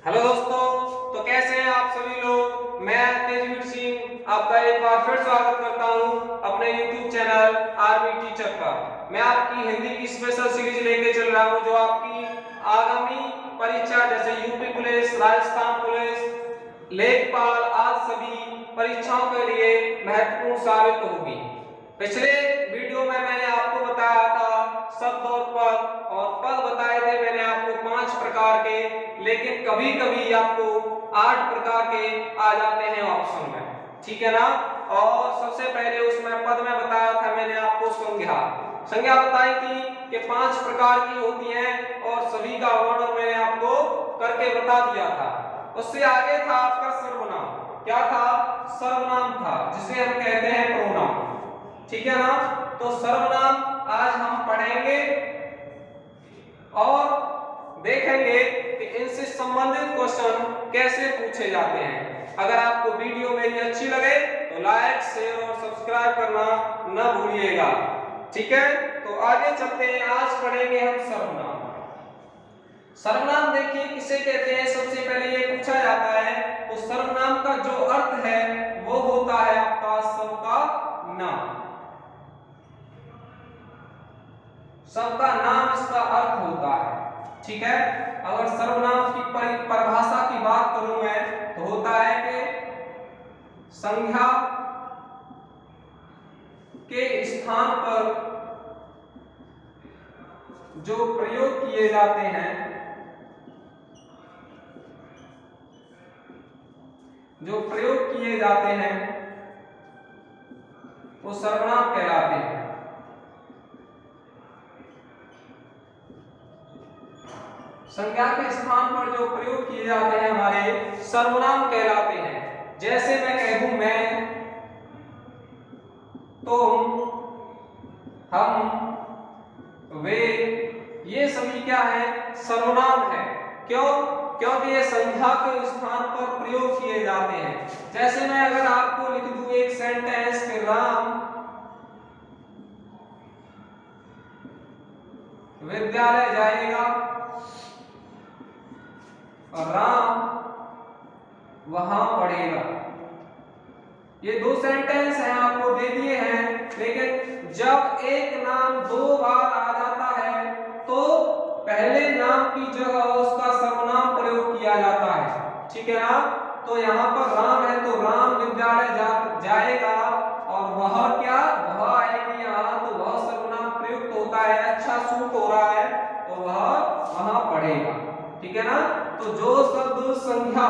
Hello दोस्तों, तो कैसे हैं आप सभी लोग। मैं तेजवीर सिंह आपका एक बार फिर स्वागत करता हूं अपने YouTube चैनल आर्मी टीचर पर। मैं आपकी हिंदी की स्पेशल सीरीज लेके चल रहा हूं जो आपकी आगामी परीक्षा जैसे यूपी पुलिस, राजस्थान पुलिस, लेखपाल आदि सभी परीक्षाओं के लिए महत्वपूर्ण साबित होगी। पिछले वीडियो में मैंने आपको बताया था शब्द और पद बताए थे मैंने आपको 5 प्रकार के, लेकिन कभी कभी आपको 8 प्रकार के आ जाते हैं ऑप्शन में, ठीक है ना। और सबसे पहले उसमें पद में बताया था मैंने आपको संज्ञा बताई थी कि 5 प्रकार की होती हैं और सभी का वर्णन मैंने आपको करके बता दिया था। उससे आगे था आपका सर्वनाम। क्या था? सर्वनाम था, जिसे हम कहते हैं प्रोनाउन, ठीक है ना। तो सर्वनाम आज हम पढ़ेंगे और देखेंगे कि इनसे संबंधित क्वेश्चन कैसे पूछे जाते हैं। अगर आपको वीडियो मेरी अच्छी लगे तो लाइक, शेयर और सब्सक्राइब करना न भूलिएगा, ठीक है। तो आगे चलते हैं, आज पढ़ेंगे हम सर्वनाम। सर्वनाम देखिए किसे कहते हैं, सबसे पहले ये पूछा जाता है। तो सर्वनाम का जो अर्थ है वो होता है आपका सबका नाम। सबका नाम इसका अर्थ होता है, ठीक है। अगर सर्वनाम की परिभाषा की बात करूं मैं तो होता है कि संज्ञा के स्थान पर जो प्रयोग किए जाते हैं, वो सर्वनाम कहलाते हैं। संज्ञा के स्थान पर जो प्रयोग किए जाते हैं हमारे सर्वनाम कहलाते हैं। जैसे मैं कह दूं मैं, तुम, हम, वे, ये सभी क्या है? सर्वनाम है। क्यों? क्योंकि ये संज्ञा के स्थान पर प्रयोग किए जाते हैं। जैसे मैं अगर आपको लिख दूं एक सेंटेंस कि राम विद्यालय जाएगा और राम वहां पढ़ेगा। ये दो सेंटेंस हैं, आपको दे दिए हैं, लेकिन जब एक नाम 2 बार आ जाता है तो पहले नाम की जगह उसका सर्वनाम प्रयोग किया जाता है, ठीक है ना। तो यहाँ पर राम है तो राम विद्यालय जाएगा और वह क्या, वह आएगी यहाँ, तो वह सर्वनाम प्रयुक्त होता है, अच्छा सूट हो रहा है तो वह वहां पढ़ेगा, ठीक है ना। तो जो शब्द संज्ञा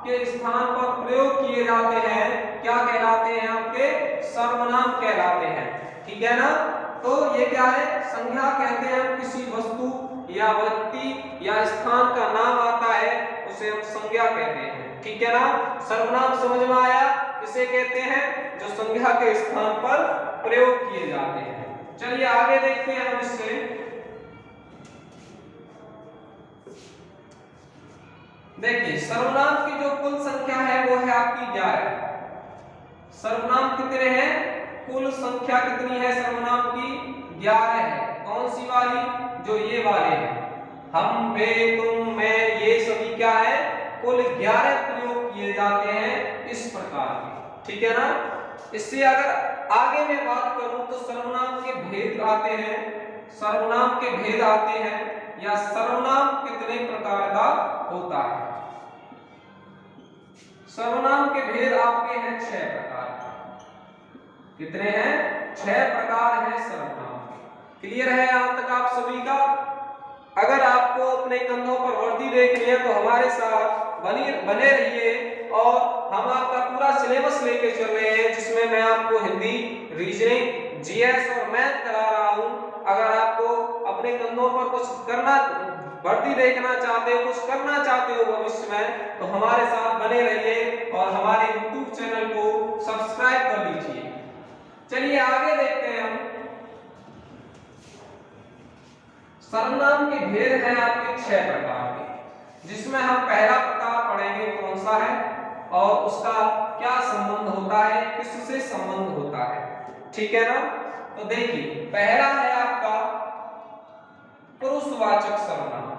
के स्थान पर प्रयोग किए जाते हैं क्या कहलाते हैं? आपके सर्वनाम कहलाते हैं, ठीक है ना। तो ये क्या है? संज्ञा कहते हैं किसी वस्तु या व्यक्ति या स्थान का नाम आता है उसे हम संज्ञा कहते हैं, ठीक है ना। सर्वनाम समझ में आया? इसे कहते हैं जो संज्ञा के स्थान पर प्रयोग किए जाते हैं। चलिए आगे देखते हैं हम इससे। देखिए सर्वनाम की जो कुल संख्या है वो है आपकी 11। सर्वनाम कितने हैं? कुल संख्या कितनी है सर्वनाम की? 11 है। कौन सी वाली? जो ये वाले हैं, हम, वे, तुम, मैं, ये सभी क्या है? कुल 11 प्रयोग किए जाते हैं इस प्रकार के, ठीक है ना। इससे अगर आगे मैं बात करूं तो सर्वनाम के भेद आते हैं, सर्वनाम के भेद आते हैं या सर्वनाम कितने प्रकार का होता है। सर्वनाम के भेद आपके हैं 6 प्रकार। कितने हैं? 6 प्रकार हैं सर्वनाम के। क्लियर है यहां तक आप सभी का? अगर आपको अपने कंधों पर वर्दी देखनी है तो हमारे साथ बने रहिए और हम आपका पूरा सिलेबस लेके चल रहे हैं, जिसमें मैं आपको हिंदी, रीजनिंग, जीएस और मैथ करा रहा हूं। अगर आपको अपने कंधों पर कुछ करना, वर्दी देखना चाहते हो, कुछ करना चाहते हो भविष्य में, तो हमारे साथ बने रहिए और हमारे YouTube चैनल को सब्सक्राइब कर लीजिए। चलिए आगे देखते हैं हम। सर्वनाम के भेद हैं आपके 6 प्रकार के, जिसमें हम पहला प्रकार पढ़ेंगे कौन सा है और उसका क्या संबंध होता है, किससे संबंध होता है, ठीक है ना। तो देखिए पहला है आपका पुरुषवाचक सर्वनाम।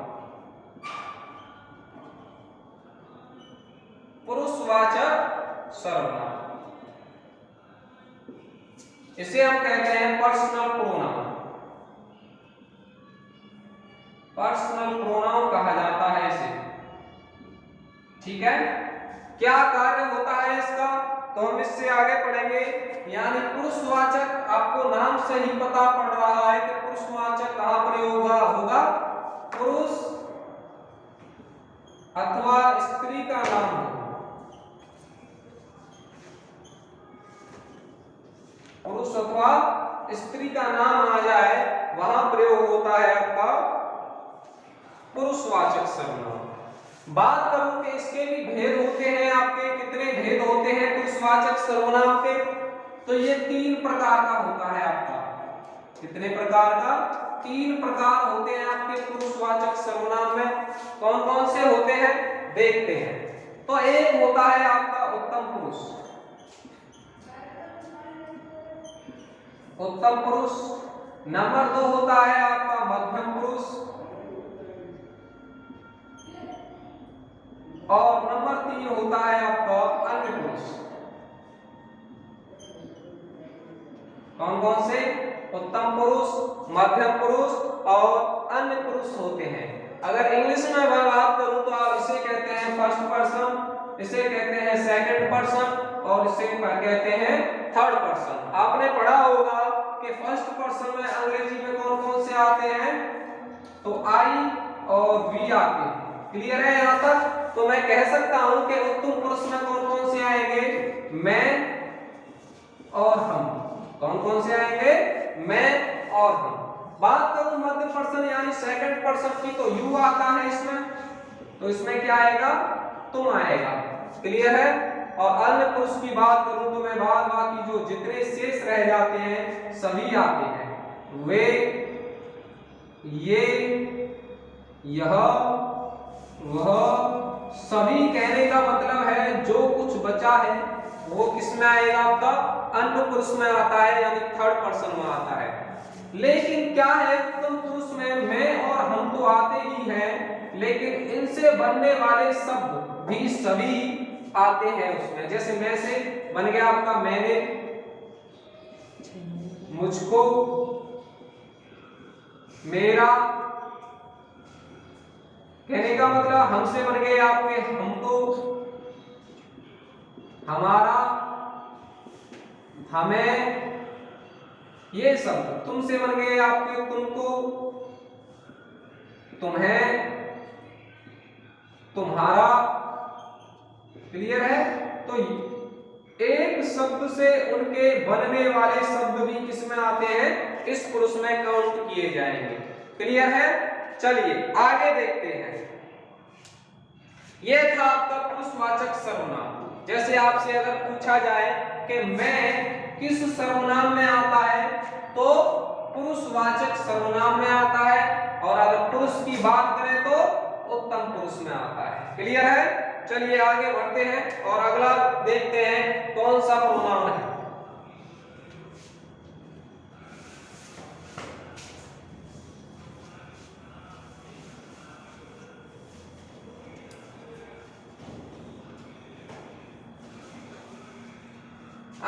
इसे हम कहते हैं पर्सनल प्रोनाउन। पर्सनल प्रोनाउन कहा जाता है इसे। ठीक है, क्या कार्य होता है इसका तो हम इससे आगे पढ़ेंगे। यानी पुरुषवाचक, आपको नाम से ही पता पड़ रहा है कि पुरुषवाचक कहां प्रयोग होगा, पुरुष अथवा स्त्री का नाम हो। पुरुष अथवा स्त्री का नाम आ जाए वहां प्रयोग होता है आपका पुरुषवाचक सर्वनाम। बात करूं कि इसके भी भेद होते हैं, आपके कितने भेद होते हैं पुरुषवाचक सर्वनाम के, तो ये 3 प्रकार का होता है आपका। कितने प्रकार का? 3 प्रकार होते हैं आपके पुरुषवाचक सर्वनाम में। कौन कौन से होते हैं देखते हैं। तो एक होता है आपका उत्तम पुरुष। उत्तम पुरुष। नंबर 2 होता है आपका मध्यम पुरुष, और नंबर 3 होता है आपका अन्य पुरुष। कौन कौन से? उत्तम पुरुष, मध्यम पुरुष और अन्य पुरुष होते हैं। अगर इंग्लिश में मैं बात करूं तो आप इसे कहते हैं फर्स्ट पर्सन, इसे कहते हैं सेकंड पर्सन और इसे कहते हैं थर्ड पर्सन। आपने पढ़ा होगा कि फर्स्ट पर्सन में अंग्रेजी में कौन कौन से आते हैं, तो आई और वी आते हैं। क्लियर है यहां तक? तो मैं कह सकता हूं कि उत्तम पुरुष में कौन कौन से आएंगे, मैं और हम। कौन कौन से आएंगे? मैं और हम। बात करूं मध्य पर्सन यानी सेकंड पर्सन की, तो यू आता है इसमें, तो इसमें क्या आएगा, तुम आएगा। क्लियर है? और अन्य पुरुष की बात करूं तो मैं बाद बाकी जो जितने शेष रह जाते हैं सभी आते हैं। वे, ये, यह, वह, सभी कहने का मतलब है जो कुछ बचा है वो किसमें आएगा आपका, अन्य पुरुष में आता है, यानी थर्ड पर्सन में आता है। लेकिन क्या है, उत्तम पुरुष में मैं और हम तो आते ही हैं, लेकिन इनसे बनने वाले शब्द भी सभी आते हैं उसमें। जैसे मैं से बन गया आपका मैंने, मुझको, मेरा, कहने का मतलब हमसे बन गए आपके हमको, हमारा, हमें, ये सब। तुमसे बन गए आपके तुमको, तुम्हें, तुम्हारा। क्लियर है? तो एक शब्द से उनके बनने वाले शब्द भी किसमें आते हैं, इस पुरुष में काउंट किए जाएंगे। क्लियर है? चलिए आगे देखते हैं। यह था आपका पुरुषवाचक सर्वनाम। जैसे आपसे अगर पूछा जाए कि मैं किस सर्वनाम में आता है, तो पुरुषवाचक सर्वनाम में आता है, और अगर पुरुष की बात करें तो उत्तम पुरुष में आता है। क्लियर है? चलिए आगे बढ़ते हैं और अगला देखते हैं कौन सा प्रोनाउन है।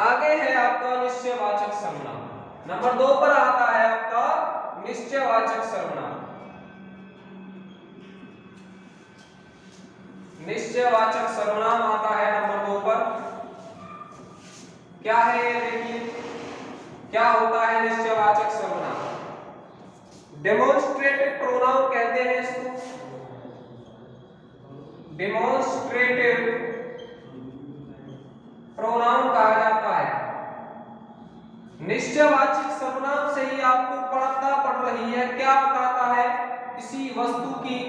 आगे है आपका निश्चयवाचक सर्वनाम। नंबर 2 पर आता है आपका निश्चयवाचक सर्वनाम। निश्चयवाचक सर्वनाम आता है नंबर 2 पर। क्या है ये देखिए, क्या होता है निश्चयवाचक सर्वनाम? डेमोन्स्ट्रेटिव प्रोनाउन कहते हैं इसको। डेमोन्स्ट्रेटिव प्रोनाउन कहा जाता है। निश्चयवाचक सर्वनाम से ही आपको पढ़ता पड़ रही है, क्या बताता है, किसी वस्तु की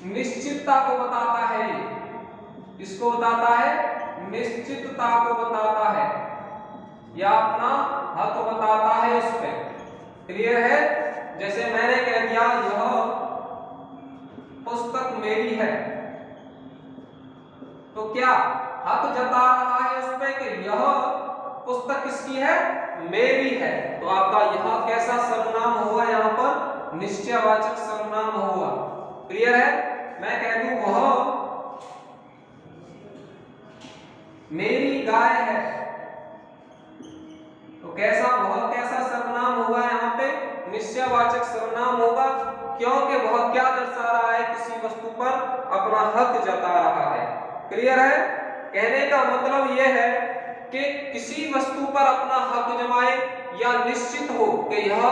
निश्चितता को बताता है। किसको बताता है? निश्चितता को बताता है, या अपना हक बताता है उस पे। क्लियर है? जैसे मैंने कह दिया यह पुस्तक मेरी है, तो क्या हक जता रहा है उस पे कि यह पुस्तक किसकी है? मेरी है। तो आपका यह कैसा सर्वनाम हुआ? यहाँ पर निश्चयवाचक सर्वनाम हुआ। क्लियर है? मैं कह दूं वह मेरी गाय है, तो वह कैसा सर्वनाम होगा, यहाँ पे निश्चयवाचक सर्वनाम होगा, क्योंकि वह क्या दर्शा रहा है, किसी वस्तु पर अपना हक जता रहा है। क्लियर है? कहने का मतलब यह है कि किसी वस्तु पर अपना हक जमाए या निश्चित हो कि यह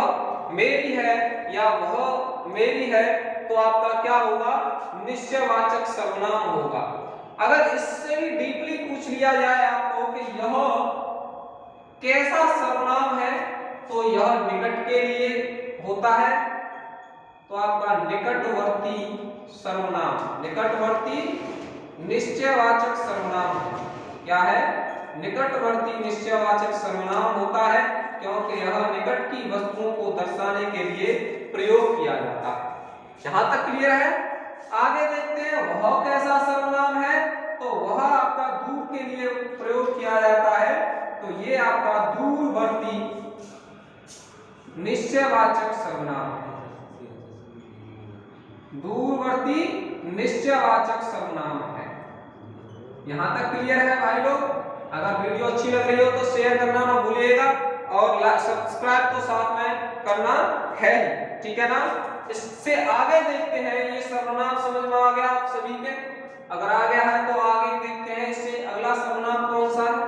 मेरी है या वह मेरी है, तो आपका क्या होगा, निश्चयवाचक सर्वनाम होगा। अगर इससे भी डीपली पूछ लिया जाए आपको कि यह कैसा सर्वनाम है, तो यह निकट के लिए होता है, तो आपका निकटवर्ती सर्वनाम, निकटवर्ती निश्चयवाचक सर्वनाम क्या है, निकटवर्ती निश्चयवाचक सर्वनाम होता है, क्योंकि यह निकट की वस्तुओं को दर्शाने के लिए प्रयोग किया जाता है। यहां तक क्लियर है? आगे देखते हैं वह कैसा सर्वनाम है, तो वह आपका दूर के लिए प्रयोग किया जाता है, तो ये आपका दूरवर्ती निश्चयवाचक सर्वनाम है, दूरवर्ती निश्चयवाचक सर्वनाम है। यहां तक क्लियर है भाई लोग? अगर वीडियो अच्छी लग रही हो तो शेयर करना ना भूलिएगा और सब्सक्राइब तो साथ में करना है ही, ठीक है ना। इससे आगे देखते हैं, ये सर्वनाम समझ में आ गया आप सभी के? अगर आ गया है तो आगे देखते हैं इससे अगला सर्वनाम कौन सा है।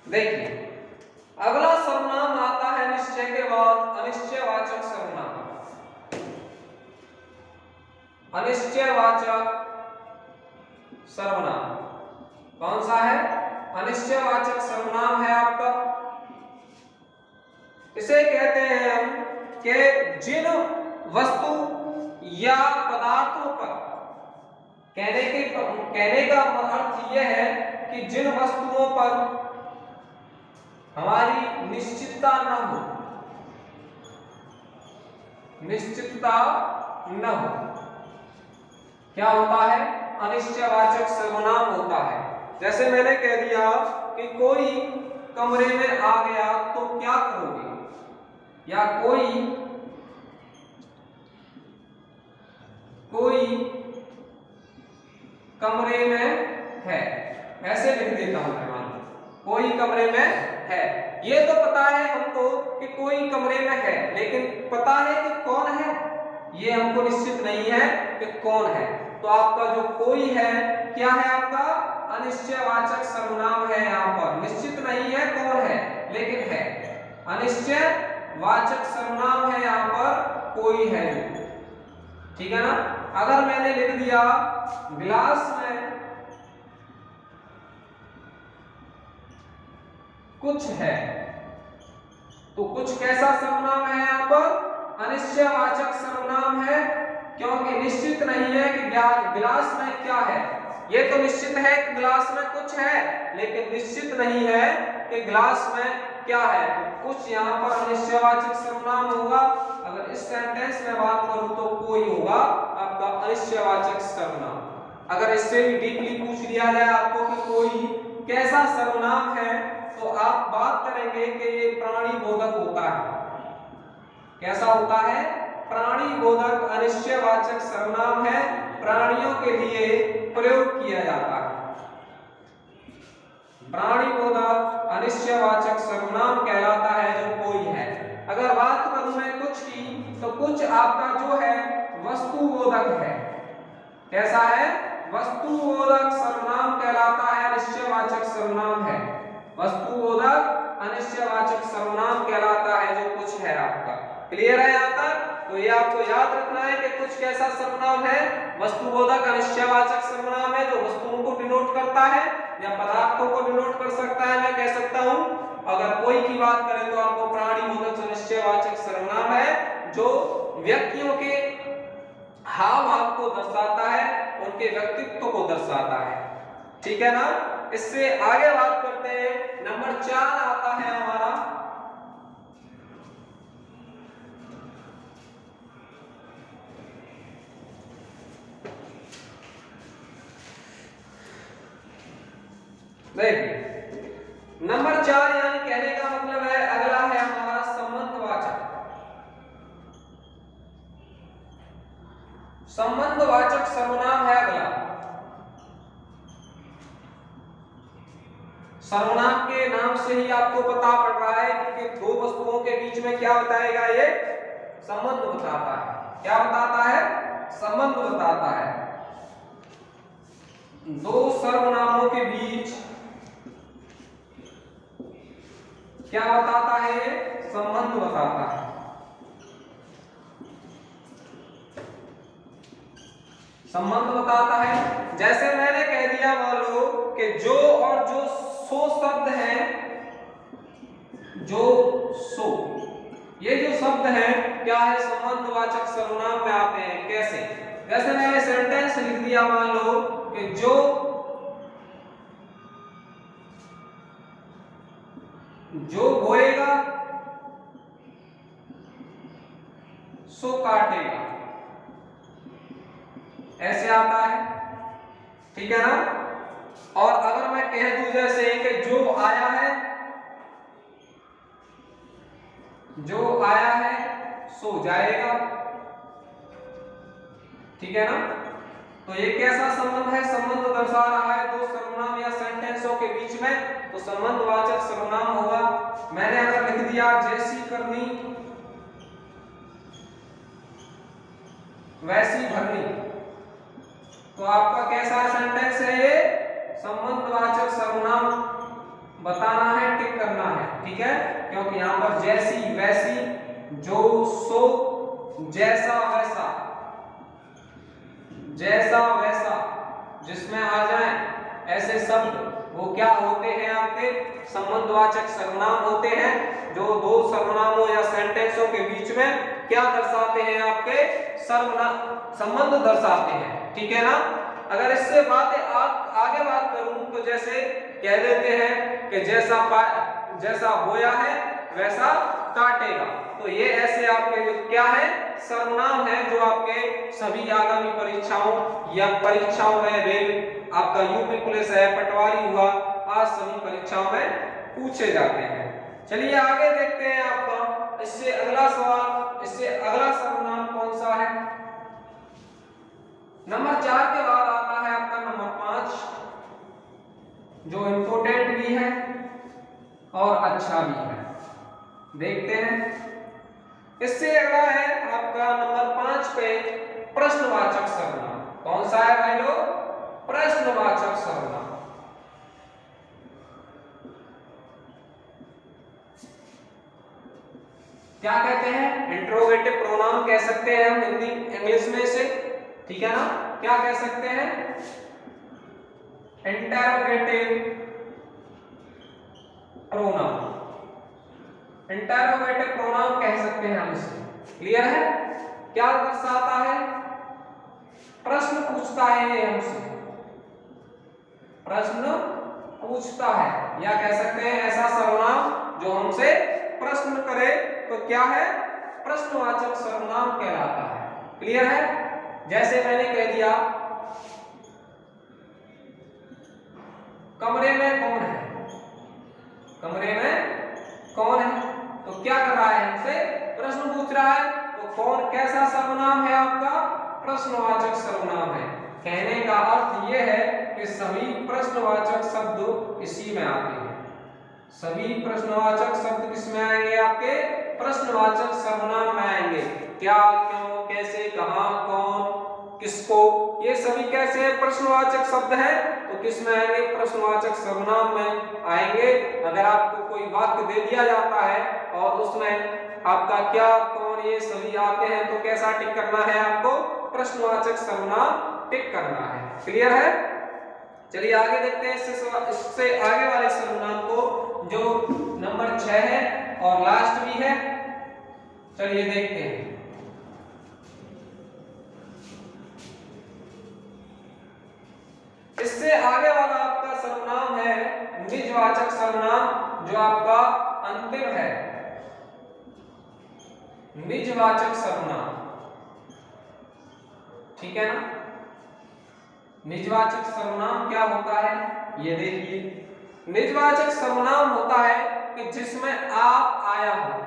देखिए अगला सर्वनाम आता है निश्चय के बाद अनिश्चयवाचक सर्वनाम। अनिश्चयवाचक सर्वनाम कौन सा है? अनिश्चयवाचक सर्वनाम है आपका। इसे कहते हैं हम कि जिन वस्तु या पदार्थों पर, कहने का अर्थ यह है कि जिन वस्तुओं पर हमारी निश्चितता न हो, निश्चितता न हो, क्या होता है? अनिश्चयवाचक सर्वनाम होता है। जैसे मैंने कह दिया कि कोई कमरे में आ गया तो क्या करोगे, या कोई कमरे में है, ऐसे लिख देता हूं मैं, कोई कमरे में है। ये तो पता है हमको कि कोई कमरे में है, लेकिन पता है कि कौन है, ये हमको निश्चित नहीं है कि कौन है। तो आपका जो कोई है क्या है, आपका अनिश्चयवाचक सर्वनाम है। यहाँ पर निश्चित नहीं है कौन है, लेकिन है, अनिश्चयवाचक सर्वनाम है यहाँ पर कोई है, ठीक है ना। अगर मैंने लिख दिया गिलास में कुछ है, तो कुछ कैसा सर्वनाम है यहाँ पर? अनिश्चयवाचक सर्वनाम है, क्योंकि निश्चित नहीं है कि गिलास में क्या है। ये तो निश्चित है कि गिलास में कुछ है, लेकिन निश्चित नहीं है कि गिलास में क्या है, तो कुछ यहाँ पर अनिश्चयवाचक सर्वनाम होगा। अगर इस सेंटेंस में बात करूं तो कोई होगा आपका अनिश्चयवाचक सर्वनाम। अगर इससे भी डीपली पूछ लिया जाए आपको कि कोई कैसा सर्वनाम है, तो आप बात करेंगे कि ये प्राणी बोधक होता है। कैसा होता है? प्राणी बोधक अनिश्चयवाचक सर्वनाम है, प्राणियों के लिए प्रयोग किया जाता है। प्राणी बोधक अनिश्चयवाचक सर्वनाम कहलाता है जो कोई है। अगर बात करूं मैं कुछ की, तो कुछ आपका जो है वस्तु बोधक है। कैसा है? वस्तु बोधक सर्वनाम कहलाता है, अनिश्चयवाचक सर्वनाम है। वस्तु बोधक अनिश्चयवाचक सर्वनाम कहलाता है जो कुछ है आपका। क्लियर है यहाँ तक? तो ये आपको याद रखना है कि कुछ कैसा सर्वनाम है? वस्तुबोधक अनिश्चयवाचक सर्वनाम है जो वस्तुओं को डिनोट करता है या पदार्थों को डिनोट कर सकता है। मैं कह सकता हूं अगर कोई की बात करें तो आपको प्राणीबोधक अनिश्चयवाचक सर्वनाम है जो व्यक्तियों के हाव भाव को दर्शाता है, उनके व्यक्तित्व को दर्शाता है। ठीक है ना। इससे आगे बात करते हैं। नंबर 4 आता है हमारा देखिए नंबर 4 यानी कहने का मतलब है अगला है हमारा संबंधवाचक। संबंधवाचक सर्वनाम है अगला। सर्वनाम के नाम से ही आपको पता पड़ रहा है कि दो वस्तुओं के बीच में क्या बताएगा, ये संबंध बताता है। क्या बताता है? संबंध बताता है। दो सर्वनामों के बीच क्या बताता है? ये संबंध बताता है। संबंध बताता है। जैसे मैंने कह दिया, मान लो कि जो और जो सो शब्द है, जो सो, ये जो शब्द है क्या है? संबंधवाचक सर्वनाम में आते हैं। कैसे? जैसे मैंने सेंटेंस लिख दिया, मान लो कि जो बोएगा सो काटेगा, ऐसे आता है। ठीक है ना? और अगर मैं कह दूं जैसे कि जो आया है सो जाएगा, ठीक है ना? तो ये कैसा संबंध है? संबंध दर्शा रहा है दो सर्वनाम या सेंटेंसों के बीच में, तो संबंधवाचक सर्वनाम होगा। मैंने अगर लिख दिया जैसी करनी वैसी भरनी, तो आपका कैसा सेंटेंस है? ये संबंधवाचक सर्वनाम बताना है, टिक करना है। ठीक है? क्योंकि यहां पर जैसी, वैसी, जो, सो, जैसा, वैसा, जैसा, वैसा, जिसमें आ जाए ऐसे शब्द, वो क्या होते हैं? आपके संबंधवाचक सर्वनाम होते हैं, जो दो सर्वनामों या सेंटेंसों के बीच में क्या दर्शाते हैं? आपके सर्वनाम संबंध दर्शाते हैं। ठीक है ना? अगर इससे आगे बात करूं तो जैसे कह देते हैं कि जैसा बोया है वैसा काटेगा, तो ये ऐसे आपके क्या है? सर्वनाम है, जो आपके सभी आगामी परीक्षाओं या परीक्षाओं में, रेल आपका यूपी पुलिस है, पटवारी हुआ, आज सभी परीक्षाओं में पूछे जाते हैं। चलिए आगे देखते हैं आपका इससे अगला सवाल, इससे अगला सर्वनाम कौन सा है? नंबर 4 के बाद आता है आपका नंबर 5, जो इंपोर्टेंट भी है और अच्छा भी है। देखते हैं। इससे अगला है आपका नंबर 5 पे प्रश्नवाचक सर्वनाम। कौन सा है भाई लोग? प्रश्नवाचक सर्वनाम। क्या कहते हैं? इंट्रोगेटिव प्रोनाउन कह सकते हैं हम हिंदी इंग्लिश में से। ठीक है ना? क्या कह सकते हैं? Interrogative pronoun. इंटरोगेटिव प्रोनाउन कह सकते हैं हम इसे। क्लियर है? क्या दर्शाता है? प्रश्न पूछता है ये हमसे, प्रश्न पूछता है, या कह सकते हैं ऐसा सर्वनाम जो हमसे प्रश्न करे, तो क्या है? प्रश्नवाचक सर्वनाम कहलाता है। क्लियर है? जैसे मैंने कह दिया कमरे में कौन है? कमरे में कौन है? तो क्या कर रहा है? हमसे प्रश्न पूछ रहा है। तो कौन कैसा सर्वनाम है? आपका प्रश्नवाचक सर्वनाम है। कहने का अर्थ यह है कि सभी प्रश्नवाचक शब्द इसी में आते हैं। सभी प्रश्नवाचक शब्द किसमें आएंगे? आपके प्रश्नवाचक सर्वनाम में आएंगे। क्या, क्यों, कैसे, कहां, कौन, किसको, ये सभी कैसे हैं? प्रश्नवाचक शब्द हैं, तो किसमें आएंगे? प्रश्नवाचक सर्वनाम में आएंगे। अगर आपको कोई वाक्य दे दिया जाता है और उसमें आपका क्या, कौन, ये सभी आते हैं, तो कैसा टिक करना है? आपको प्रश्नवाचक सर्वनाम टिक करना है। क्लियर है? चलिए आगे देखते हैं इससे आगे वाले सर्वनाम को, जो नंबर 6 है और लास्ट भी है। चलिए देखते हैं। इससे आगे वाला आपका सर्वनाम है निजवाचक सर्वनाम, जो आपका अंतिम है। निजवाचक सर्वनाम। ठीक है ना? निजवाचक सर्वनाम क्या होता है? ये देखिए, निजवाचक सर्वनाम होता है कि जिसमें आप आया हो।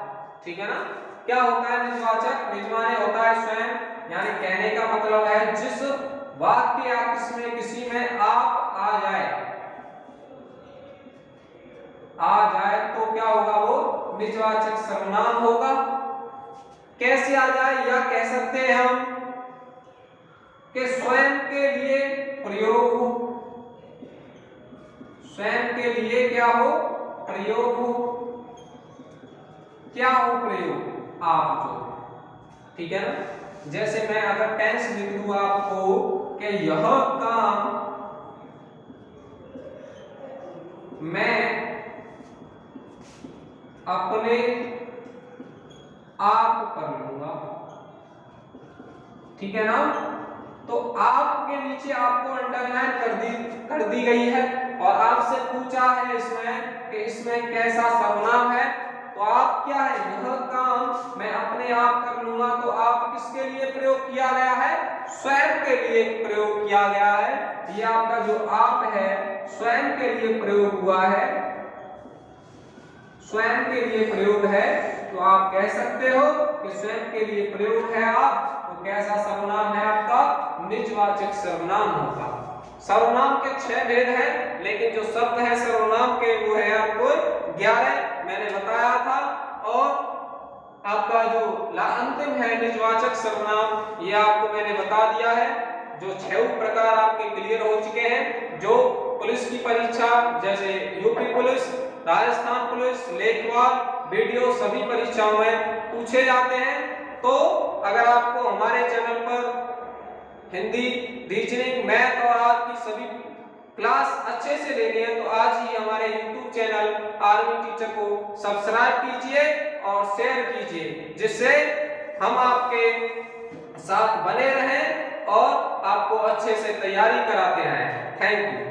ठीक है ना? क्या होता है निजवाचक? निज माने होता है स्वयं, यानी कहने का मतलब है जिस वाक्य या किसमें किसी में आप आ जाए तो क्या होगा, वो निजवाचक सर्वनाम होगा। कैसे आ जाए, या कह सकते हैं हम कि स्वयं के लिए प्रयोग हो, स्वयं के लिए क्या हो, प्रयोग हो। क्या हो प्रयोग, आप जो, ठीक है ना। जैसे मैं अगर टेंस लिख दूं आपको कि यह काम मैं अपने आप कर लूंगा, ठीक है ना। तो आपके नीचे आपको अंडरलाइन कर दी गई है और आपसे पूछा है इसमें कि इसमें कैसा सर्वनाम है, तो आप क्या है, यह काम मैं अपने आप कर लूंगा। तो आप किसके लिए प्रयोग किया गया है, स्वयं के लिए प्रयोग किया गया है। ये आपका जो आप है स्वयं के लिए प्रयोग हुआ है, स्वयं के लिए प्रयोग है। तो आप कह सकते हो कि स्वयं के लिए प्रयोग है आप, तो कैसा सर्वनाम है आपका, निजवाचक सर्वनाम होगा। सर्वनाम के 6 भेद हैं, लेकिन जो शब्द है सर्वनाम के वो है आपको 11 मैंने बताया था। और आपका जो अंतिम है निजवाचक सर्वनाम, ये आपको मैंने बता दिया है। जो 6 प्रकार आपके क्लियर हो चुके हैं, जो पुलिस की परीक्षा जैसे यूपी पुलिस, राजस्थान पुलिस, लेखपाल, बीडीओ सभी परीक्षाओं में पूछे जाते हैं। तो अगर आपको हमारे चैनल पर हिंदी, रीजनिंग, मैथ और आज की सभी क्लास अच्छे से लेनी है तो आज ही हमारे YouTube चैनल आर्मी टीचर को सब्सक्राइब कीजिए और शेयर कीजिए, जिससे हम आपके साथ बने रहें और आपको अच्छे से तैयारी कराते रहें। Thank you.